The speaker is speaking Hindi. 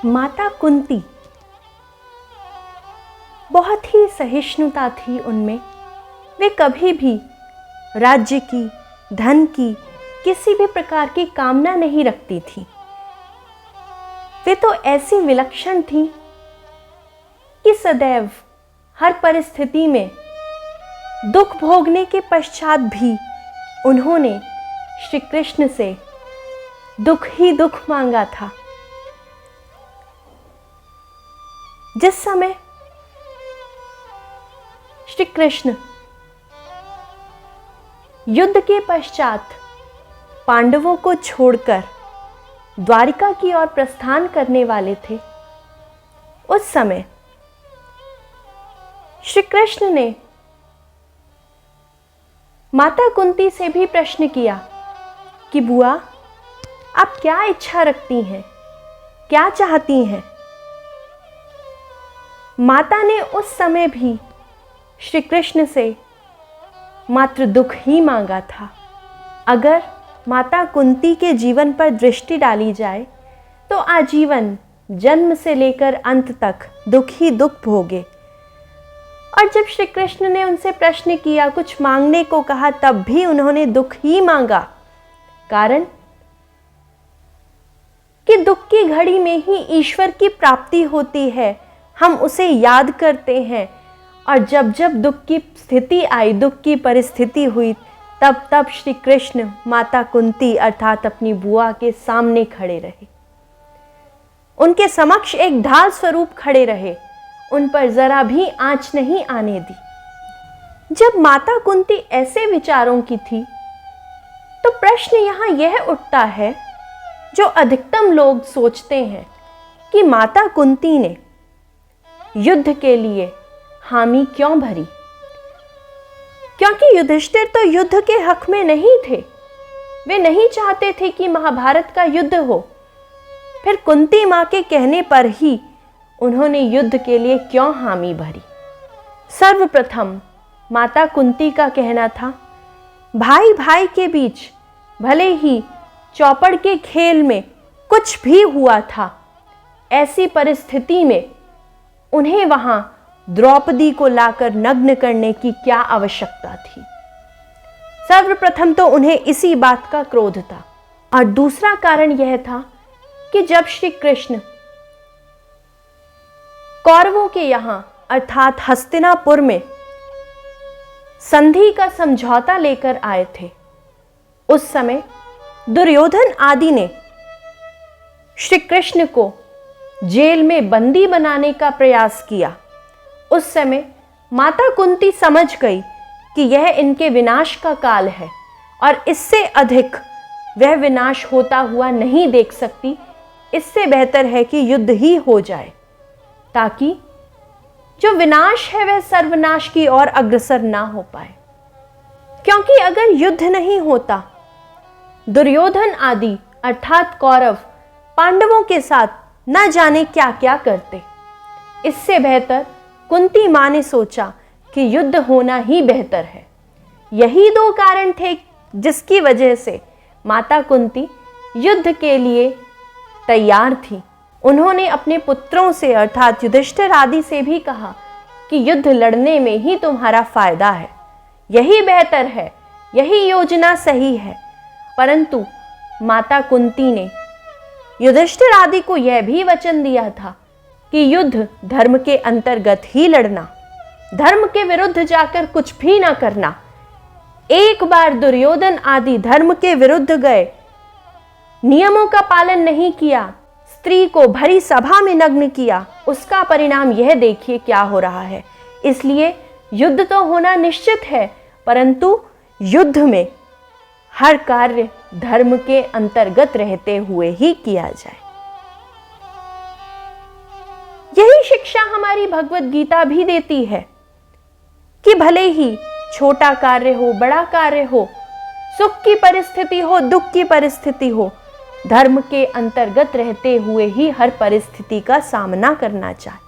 माता कुंती, बहुत ही सहिष्णुता थी उनमें। वे कभी भी राज्य की, धन की, किसी भी प्रकार की कामना नहीं रखती थी। वे तो ऐसी विलक्षण थी कि सदैव हर परिस्थिति में दुख भोगने के पश्चात भी उन्होंने श्री कृष्ण से दुख ही दुख मांगा था। जिस समय श्री कृष्ण युद्ध के पश्चात पांडवों को छोड़कर द्वारिका की ओर प्रस्थान करने वाले थे, उस समय श्री कृष्ण ने माता कुंती से भी प्रश्न किया कि बुआ, आप क्या इच्छा रखती हैं, क्या चाहती हैं। माता ने उस समय भी श्री कृष्ण से मात्र दुख ही मांगा था। अगर माता कुंती के जीवन पर दृष्टि डाली जाए तो आजीवन जन्म से लेकर अंत तक दुख ही दुख भोगे। और जब श्री कृष्ण ने उनसे प्रश्न किया, कुछ मांगने को कहा, तब भी उन्होंने दुख ही मांगा। कारण कि दुख की घड़ी में ही ईश्वर की प्राप्ति होती है, हम उसे याद करते हैं। और जब जब दुख की स्थिति आई, दुख की परिस्थिति हुई, तब तब श्री कृष्ण माता कुंती अर्थात अपनी बुआ के सामने खड़े रहे, उनके समक्ष एक ढाल स्वरूप खड़े रहे, उन पर जरा भी आंच नहीं आने दी। जब माता कुंती ऐसे विचारों की थी तो प्रश्न यहां यह उठता है जो अधिकतम लोग सोचते हैं कि माता कुंती ने युद्ध के लिए हामी क्यों भरी। क्योंकि युधिष्ठिर तो युद्ध के हक में नहीं थे, वे नहीं चाहते थे कि महाभारत का युद्ध हो। फिर कुंती मां के कहने पर ही उन्होंने युद्ध के लिए क्यों हामी भरी। सर्वप्रथम माता कुंती का कहना था, भाई भाई के बीच भले ही चौपड़ के खेल में कुछ भी हुआ था, ऐसी परिस्थिति में उन्हें वहां द्रौपदी को लाकर नग्न करने की क्या आवश्यकता थी। सर्वप्रथम तो उन्हें इसी बात का क्रोध था। और दूसरा कारण यह था कि जब श्री कृष्ण कौरवों के यहां अर्थात हस्तिनापुर में संधि का समझौता लेकर आए थे, उस समय दुर्योधन आदि ने श्री कृष्ण को जेल में बंदी बनाने का प्रयास किया। उस समय माता कुंती समझ गई कि यह इनके विनाश का काल है और इससे अधिक वह विनाश होता हुआ नहीं देख सकती। इससे बेहतर है कि युद्ध ही हो जाए, ताकि जो विनाश है वह सर्वनाश की ओर अग्रसर ना हो पाए। क्योंकि अगर युद्ध नहीं होता, दुर्योधन आदि अर्थात कौरव पांडवों के साथ न जाने क्या क्या करते। इससे बेहतर कुंती मां ने सोचा कि युद्ध होना ही बेहतर है। यही दो कारण थे जिसकी वजह से माता कुंती युद्ध के लिए तैयार थी। उन्होंने अपने पुत्रों से अर्थात युधिष्ठिर आदि से भी कहा कि युद्ध लड़ने में ही तुम्हारा फायदा है, यही बेहतर है, यही योजना सही है। परंतु माता कुंती ने युधिष्ठिर आदि को यह भी वचन दिया था कि युद्ध धर्म के अंतर्गत ही लड़ना, धर्म के विरुद्ध जाकर कुछ भी ना करना। एक बार दुर्योधन आदि धर्म के विरुद्ध गए, नियमों का पालन नहीं किया, स्त्री को भरी सभा में नग्न किया, उसका परिणाम यह देखिए क्या हो रहा है। इसलिए युद्ध तो होना निश्चित है, परंतु युद्ध में हर कार्य धर्म के अंतर्गत रहते हुए ही किया जाए। यही शिक्षा हमारी भगवत गीता भी देती है कि भले ही छोटा कार्य हो, बड़ा कार्य हो, सुख की परिस्थिति हो, दुख की परिस्थिति हो, धर्म के अंतर्गत रहते हुए ही हर परिस्थिति का सामना करना चाहिए।